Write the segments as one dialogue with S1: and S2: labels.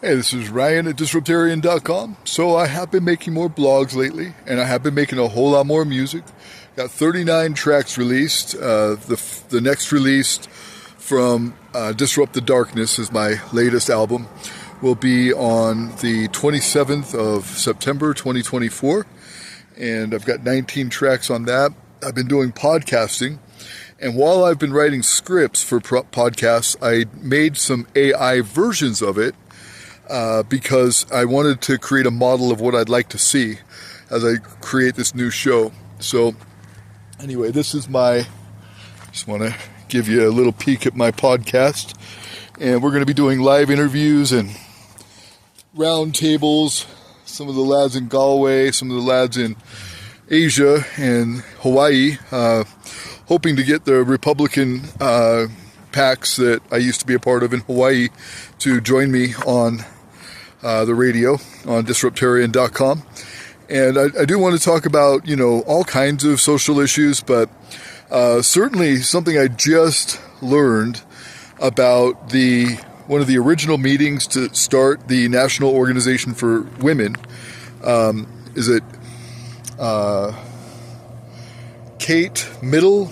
S1: Hey, this is Ryan at Disruptarian.com. So I have been making more blogs lately, and I have been making a whole lot more music. Got 39 tracks released. The next released from Disrupt the Darkness is my latest album. Will be on the 27th of September 2024. And I've got 19 tracks on that. I've been doing podcasting. And while I've been writing scripts for podcasts, I made some AI versions of it. Because I wanted to create a model of what I'd like to see as I create this new show. So anyway, just want to give you a little peek at my podcast. And we're going to be doing live interviews and round tables. Some of the lads in Galway, some of the lads in Asia and Hawaii, hoping to get the Republican PACs that I used to be a part of in Hawaii to join me on the radio on Disruptarian.com. And I do want to talk about, all kinds of social issues, but certainly something I just learned about one of the original meetings to start the National Organization for Women. Is it Kate Middle?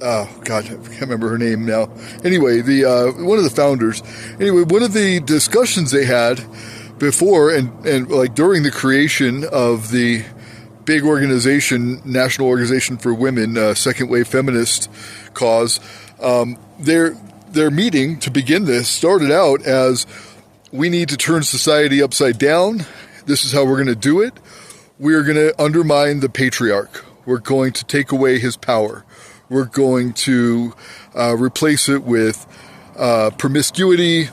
S1: Oh God, I can't remember her name now. Anyway, one of the founders. Anyway, one of the discussions they had before and like during the creation of the big organization, National Organization for Women, Second Wave Feminist cause, their meeting to begin this started out as, we need to turn society upside down. This is how we're going to do it. We're going to undermine the patriarch. We're going to take away his power. We're going to replace it with promiscuity,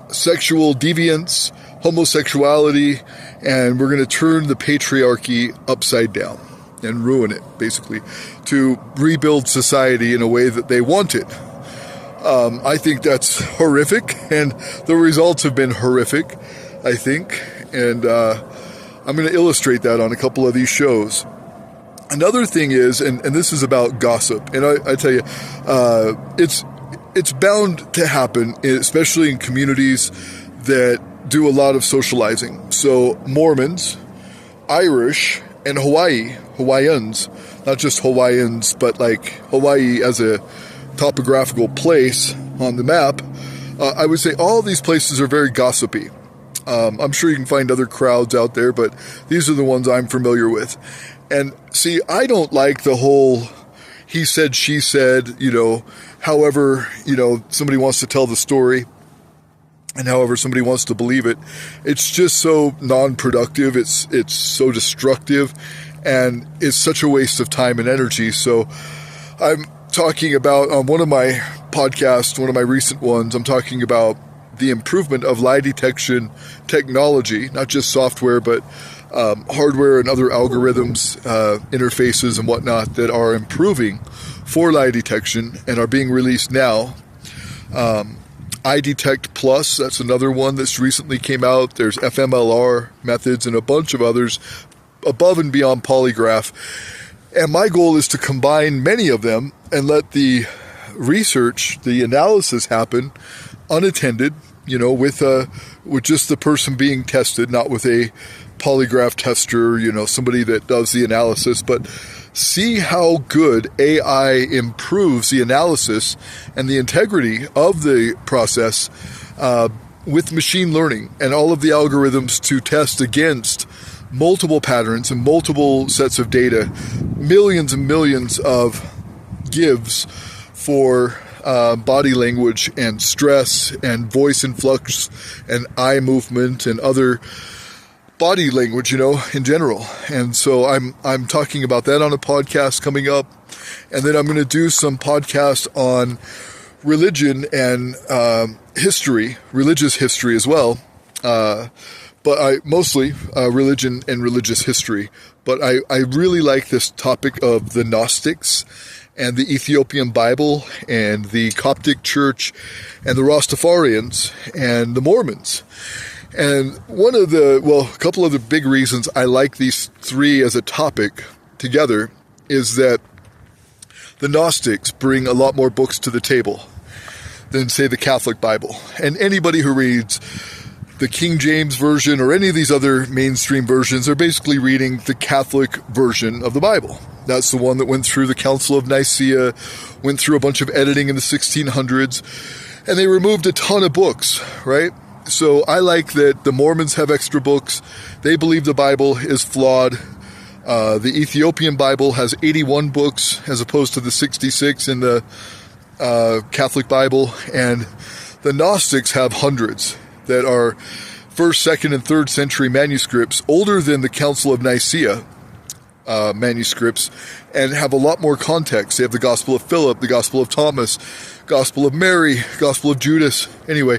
S1: sexual deviance, homosexuality, and we're going to turn the patriarchy upside down and ruin it, basically, to rebuild society in a way that they want it. I think that's horrific, and the results have been horrific, I think, and I'm going to illustrate that on a couple of these shows. Another thing is, and this is about gossip, and I tell you, it's bound to happen, especially in communities that do a lot of socializing. So Mormons, Irish, and Hawaiians, not just Hawaiians, but like Hawaii as a topographical place on the map, I would say all these places are very gossipy. I'm sure you can find other crowds out there, but these are the ones I'm familiar with. And see, I don't like the whole he said, she said, however, somebody wants to tell the story and however somebody wants to believe it. It's just so non-productive. It's so destructive, and it's such a waste of time and energy. So I'm talking about on one of my podcasts, one of my recent ones, I'm talking about the improvement of lie detection technology, not just software, but hardware and other algorithms, interfaces and whatnot that are improving for lie detection and are being released now. iDetect Plus, that's another one that's recently came out. There's FMLR methods and a bunch of others above and beyond polygraph. And my goal is to combine many of them and let the research, the analysis happen unattended, with just the person being tested, not with a polygraph tester, somebody that does the analysis, but see how good AI improves the analysis and the integrity of the process with machine learning and all of the algorithms to test against multiple patterns and multiple sets of data, millions and millions of gives for body language and stress and voice influx and eye movement and other body language, in general. And so I'm talking about that on a podcast coming up. And then I'm going to do some podcast on religion and history, religious history as well. But mostly religion and religious history. But I really like this topic of the Gnostics and the Ethiopian Bible and the Coptic Church and the Rastafarians and the Mormons. And a couple of the big reasons I like these three as a topic together is that the Gnostics bring a lot more books to the table. than, say, the Catholic Bible. And anybody who reads the King James Version or any of these other mainstream versions are basically reading the Catholic version of the Bible. That's the one that went through the Council of Nicaea, went through a bunch of editing in the 1600s, and they removed a ton of books, right? So I like that the Mormons have extra books. They believe the Bible is flawed. The Ethiopian Bible has 81 books as opposed to the 66 in the Catholic Bible, and the Gnostics have hundreds that are 1st, 2nd, and 3rd century manuscripts, older than the Council of Nicaea manuscripts, and have a lot more context. They have the Gospel of Philip, the Gospel of Thomas, Gospel of Mary, Gospel of Judas. Anyway,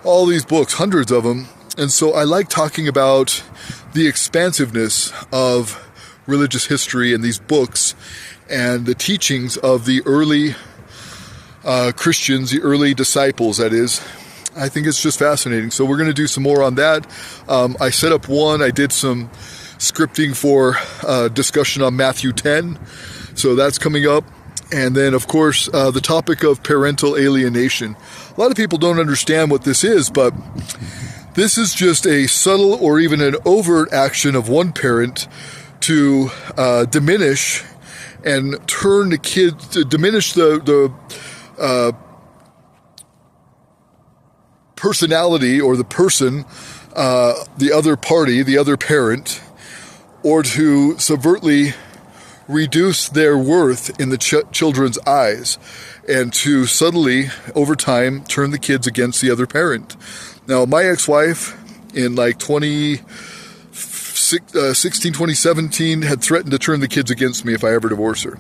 S1: all these books, hundreds of them. And so I like talking about the expansiveness of religious history in these books and the teachings of the early Christians, the early disciples, that is. I think it's just fascinating. So we're going to do some more on that. I set up one. I did some scripting for discussion on Matthew 10. So that's coming up. And then, of course, the topic of parental alienation. A lot of people don't understand what this is, but this is just a subtle or even an overt action of one parent to diminish and turn the kid, to diminish the personality or the person, the other party, the other parent, or to subvertly reduce their worth in the children's eyes, and to subtly, over time, turn the kids against the other parent. Now, my ex-wife in like 2016, 2017 had threatened to turn the kids against me if I ever divorce her.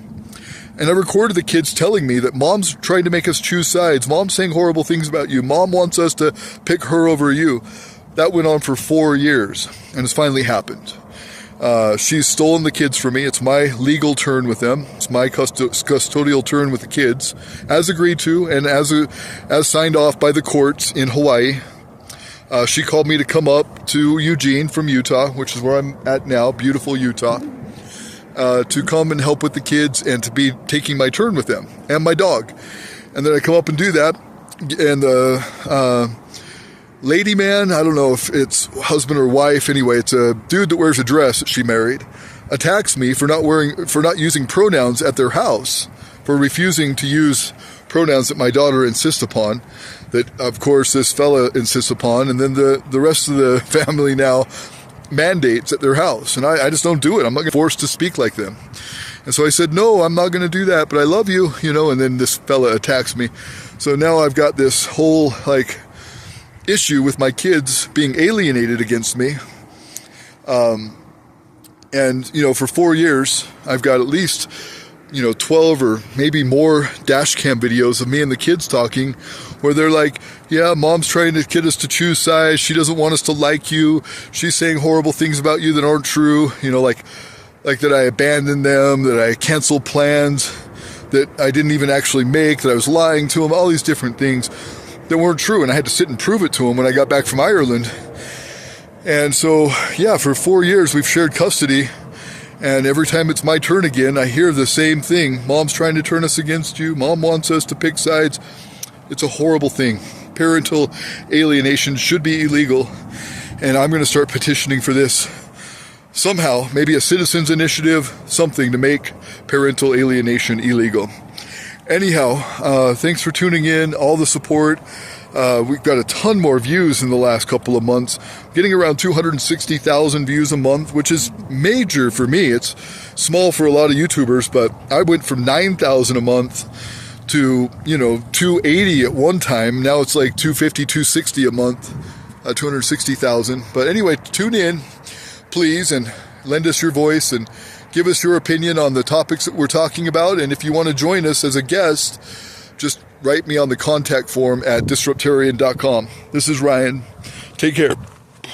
S1: And I recorded the kids telling me that Mom's trying to make us choose sides. Mom's saying horrible things about you. Mom wants us to pick her over you. That went on for 4 years, and it's finally happened. She's stolen the kids from me. It's my legal turn with them. It's my custodial turn with the kids, as agreed to and as signed off by the courts in Hawaii. She called me to come up to Eugene from Utah, which is where I'm at now, beautiful Utah, to come and help with the kids and to be taking my turn with them and my dog. And then I come up and do that, and the lady man, I don't know if it's husband or wife, anyway, it's a dude that wears a dress that she married, attacks me for not using pronouns at their house, for refusing to use pronouns that my daughter insists upon, that of course this fella insists upon, and then the rest of the family now mandates at their house, and I just don't do it. I'm not forced to speak like them. And so I said, no, I'm not going to do that, but I love you, and then this fella attacks me. So now I've got this whole issue with my kids being alienated against me. And for 4 years, I've got at least 12 or maybe more dash cam videos of me and the kids talking, where they're like, yeah, Mom's trying to get us to choose sides. She doesn't want us to like you. She's saying horrible things about you that aren't true. Like that I abandoned them, that I canceled plans that I didn't even actually make, that I was lying to them, all these different things that weren't true. And I had to sit and prove it to them when I got back from Ireland. And so, yeah, for 4 years, we've shared custody. And every time it's my turn again, I hear the same thing. Mom's trying to turn us against you. Mom wants us to pick sides. It's a horrible thing. Parental alienation should be illegal. And I'm going to start petitioning for this somehow, maybe a citizens initiative, something to make parental alienation illegal. Anyhow, thanks for tuning in, all the support. We've got a ton more views in the last couple of months, getting around 260,000 views a month, which is major for me. It's small for a lot of YouTubers, but I went from 9,000 a month to, 280 at one time. Now it's like 250, 260 a month, 260,000. But anyway, tune in, please, and lend us your voice and give us your opinion on the topics that we're talking about. And if you want to join us as a guest, just write me on the contact form at disruptarian.com. This is Ryan. Take care.